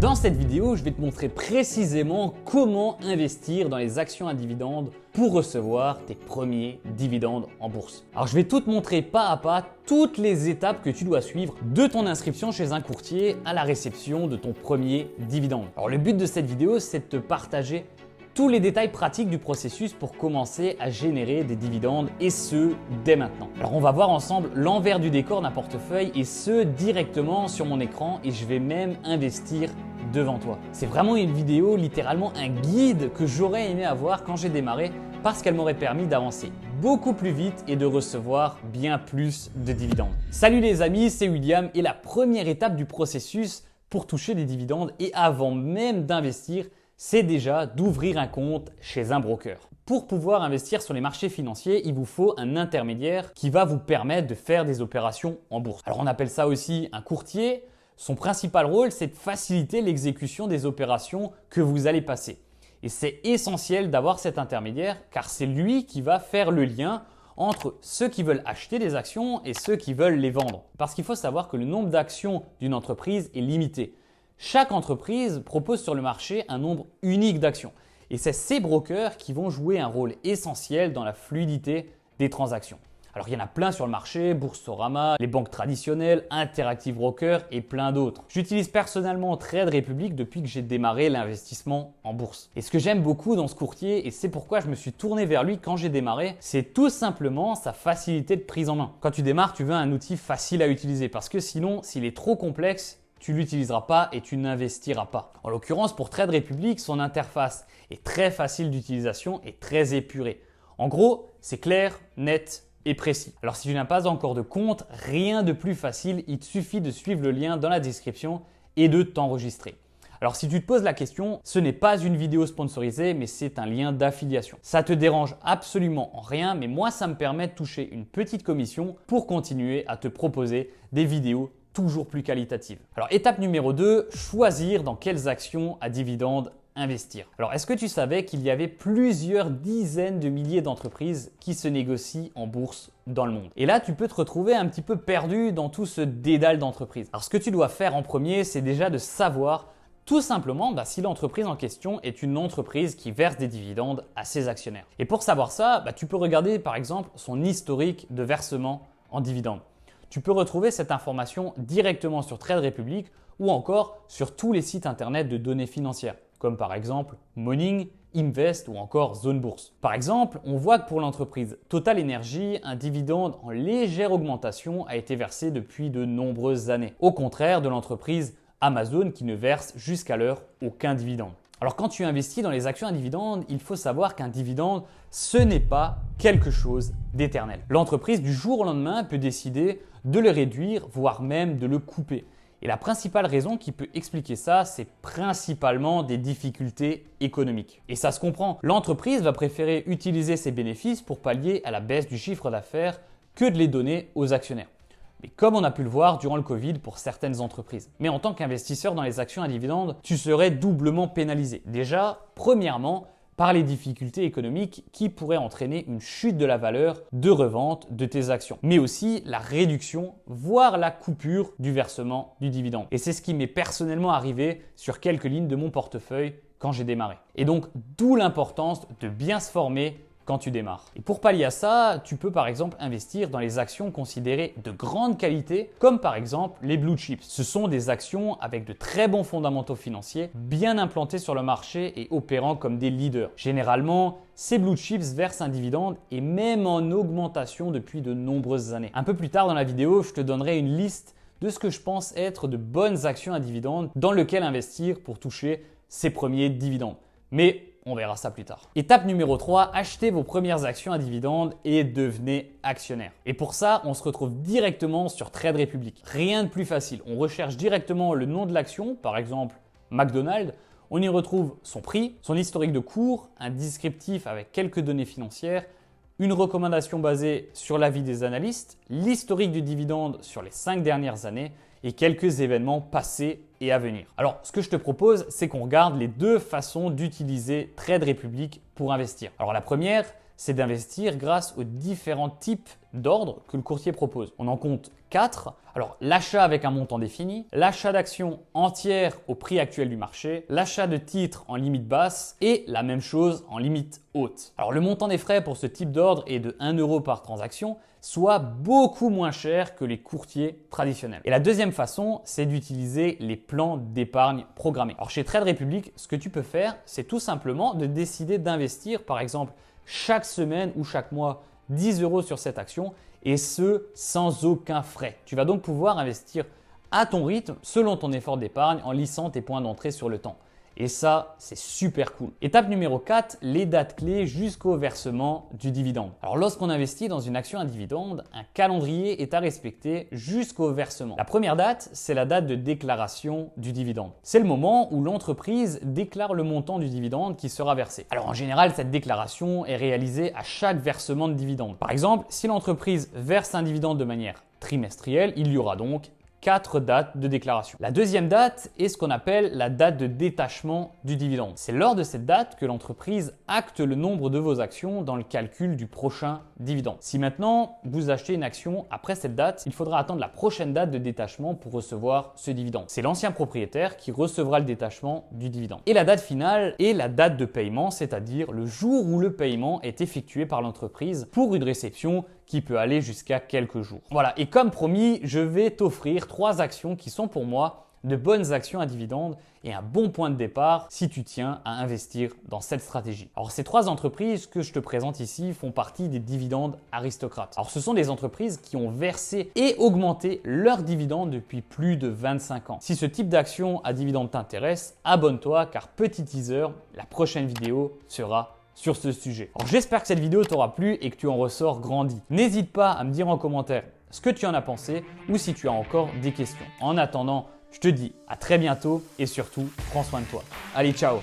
Dans cette vidéo, je vais te montrer précisément comment investir dans les actions à dividendes pour recevoir tes premiers dividendes en bourse. Alors je vais tout te montrer pas à pas toutes les étapes que tu dois suivre de ton inscription chez un courtier à la réception de ton premier dividende. Alors le but de cette vidéo, c'est de te partager tous les détails pratiques du processus pour commencer à générer des dividendes et ce, dès maintenant. Alors on va voir ensemble l'envers du décor d'un portefeuille et ce, directement sur mon écran et je vais même investir devant toi. C'est vraiment une vidéo, littéralement un guide que j'aurais aimé avoir quand j'ai démarré parce qu'elle m'aurait permis d'avancer beaucoup plus vite et de recevoir bien plus de dividendes. Salut les amis, c'est William et la première étape du processus pour toucher des dividendes et avant même d'investir, c'est déjà d'ouvrir un compte chez un broker. Pour pouvoir investir sur les marchés financiers, il vous faut un intermédiaire qui va vous permettre de faire des opérations en bourse. Alors on appelle ça aussi un courtier. Son principal rôle, c'est de faciliter l'exécution des opérations que vous allez passer. Et c'est essentiel d'avoir cet intermédiaire car c'est lui qui va faire le lien entre ceux qui veulent acheter des actions et ceux qui veulent les vendre. Parce qu'il faut savoir que le nombre d'actions d'une entreprise est limité. Chaque entreprise propose sur le marché un nombre unique d'actions et c'est ces brokers qui vont jouer un rôle essentiel dans la fluidité des transactions. Alors il y en a plein sur le marché, Boursorama, les banques traditionnelles, Interactive Brokers et plein d'autres. J'utilise personnellement Trade Republic depuis que j'ai démarré l'investissement en bourse. Et ce que j'aime beaucoup dans ce courtier, et c'est pourquoi je me suis tourné vers lui quand j'ai démarré, c'est tout simplement sa facilité de prise en main. Quand tu démarres, tu veux un outil facile à utiliser parce que sinon, s'il est trop complexe, tu ne l'utiliseras pas et tu n'investiras pas. En l'occurrence, pour Trade Republic, son interface est très facile d'utilisation et très épurée. En gros, c'est clair, net et précis. Alors si tu n'as pas encore de compte, rien de plus facile, il te suffit de suivre le lien dans la description et de t'enregistrer. Alors si tu te poses la question, ce n'est pas une vidéo sponsorisée, mais c'est un lien d'affiliation. Ça te dérange absolument en rien, mais moi ça me permet de toucher une petite commission pour continuer à te proposer des vidéos toujours plus qualitative. Alors étape numéro 2, choisir dans quelles actions à dividendes investir. Alors est-ce que tu savais qu'il y avait plusieurs dizaines de milliers d'entreprises qui se négocient en bourse dans le monde? Et là, tu peux te retrouver un petit peu perdu dans tout ce dédale d'entreprises. Alors ce que tu dois faire en premier, c'est déjà de savoir tout simplement si l'entreprise en question est une entreprise qui verse des dividendes à ses actionnaires. Et pour savoir ça, tu peux regarder par exemple son historique de versement en dividendes. Tu peux retrouver cette information directement sur Trade Republic ou encore sur tous les sites internet de données financières, comme par exemple Morning, Invest ou encore Zone Bourse. Par exemple, on voit que pour l'entreprise Total Energy, un dividende en légère augmentation a été versé depuis de nombreuses années, au contraire de l'entreprise Amazon qui ne verse jusqu'à l'heure aucun dividende. Alors quand tu investis dans les actions à dividendes, il faut savoir qu'un dividende, ce n'est pas quelque chose d'éternel. L'entreprise du jour au lendemain peut décider de le réduire, voire même de le couper. Et la principale raison qui peut expliquer ça, c'est principalement des difficultés économiques. Et ça se comprend. L'entreprise va préférer utiliser ses bénéfices pour pallier à la baisse du chiffre d'affaires que de les donner aux actionnaires. Mais comme on a pu le voir durant le Covid pour certaines entreprises. Mais en tant qu'investisseur dans les actions à dividendes, tu serais doublement pénalisé. Déjà, premièrement, par les difficultés économiques qui pourraient entraîner une chute de la valeur de revente de tes actions, mais aussi la réduction, voire la coupure du versement du dividende. Et c'est ce qui m'est personnellement arrivé sur quelques lignes de mon portefeuille quand j'ai démarré. Et donc, d'où l'importance de bien se former quand tu démarres. Et pour pallier à ça, tu peux par exemple investir dans les actions considérées de grande qualité, comme par exemple les blue chips. Ce sont des actions avec de très bons fondamentaux financiers, bien implantés sur le marché et opérant comme des leaders. Généralement, ces blue chips versent un dividende et même en augmentation depuis de nombreuses années. Un peu plus tard dans la vidéo, je te donnerai une liste de ce que je pense être de bonnes actions à dividendes dans lesquelles investir pour toucher ses premiers dividendes. Mais on verra ça plus tard. Étape numéro 3, achetez vos premières actions à dividendes et devenez actionnaire. Et pour ça, on se retrouve directement sur Trade Republic. Rien de plus facile. On recherche directement le nom de l'action, par exemple McDonald's. On y retrouve son prix, son historique de cours, un descriptif avec quelques données financières, une recommandation basée sur l'avis des analystes, l'historique du dividende sur les 5 dernières années et quelques événements passés et à venir. Alors, ce que je te propose, c'est qu'on regarde les deux façons d'utiliser Trade Republic pour investir. Alors, la première, c'est d'investir grâce aux différents types d'ordres que le courtier propose. On en compte 4. Alors, l'achat avec un montant défini, l'achat d'actions entières au prix actuel du marché, l'achat de titres en limite basse et la même chose en limite haute. Alors, le montant des frais pour ce type d'ordre est de 1 euro par transaction, soit beaucoup moins cher que les courtiers traditionnels. Et la deuxième façon, c'est d'utiliser les plans d'épargne programmés. Alors, chez Trade Republic, ce que tu peux faire, c'est tout simplement de décider d'investir, par exemple, chaque semaine ou chaque mois, 10 euros sur cette action et ce sans aucun frais. Tu vas donc pouvoir investir à ton rythme selon ton effort d'épargne en lissant tes points d'entrée sur le temps. Et ça, c'est super cool. Étape numéro 4, les dates clés jusqu'au versement du dividende. Alors lorsqu'on investit dans une action à dividende, un calendrier est à respecter jusqu'au versement. La première date, c'est la date de déclaration du dividende. C'est le moment où l'entreprise déclare le montant du dividende qui sera versé. Alors en général, cette déclaration est réalisée à chaque versement de dividende. Par exemple, si l'entreprise verse un dividende de manière trimestrielle, il y aura donc 4 dates de déclaration. La deuxième date est ce qu'on appelle la date de détachement du dividende. C'est lors de cette date que l'entreprise acte le nombre de vos actions dans le calcul du prochain dividende. Si maintenant vous achetez une action après cette date, il faudra attendre la prochaine date de détachement pour recevoir ce dividende. C'est l'ancien propriétaire qui recevra le détachement du dividende. Et la date finale est la date de paiement, c'est-à-dire le jour où le paiement est effectué par l'entreprise pour une réception qui peut aller jusqu'à quelques jours. Voilà, et comme promis, je vais t'offrir 3 actions qui sont pour moi de bonnes actions à dividendes et un bon point de départ si tu tiens à investir dans cette stratégie. Alors ces 3 entreprises que je te présente ici font partie des dividendes aristocrates. Alors ce sont des entreprises qui ont versé et augmenté leurs dividendes depuis plus de 25 ans. Si ce type d'action à dividendes t'intéresse, abonne-toi car petit teaser, la prochaine vidéo sera sur ce sujet. Alors j'espère que cette vidéo t'aura plu et que tu en ressors grandi. N'hésite pas à me dire en commentaire ce que tu en as pensé ou si tu as encore des questions. En attendant, je te dis à très bientôt et surtout, prends soin de toi. Allez, ciao!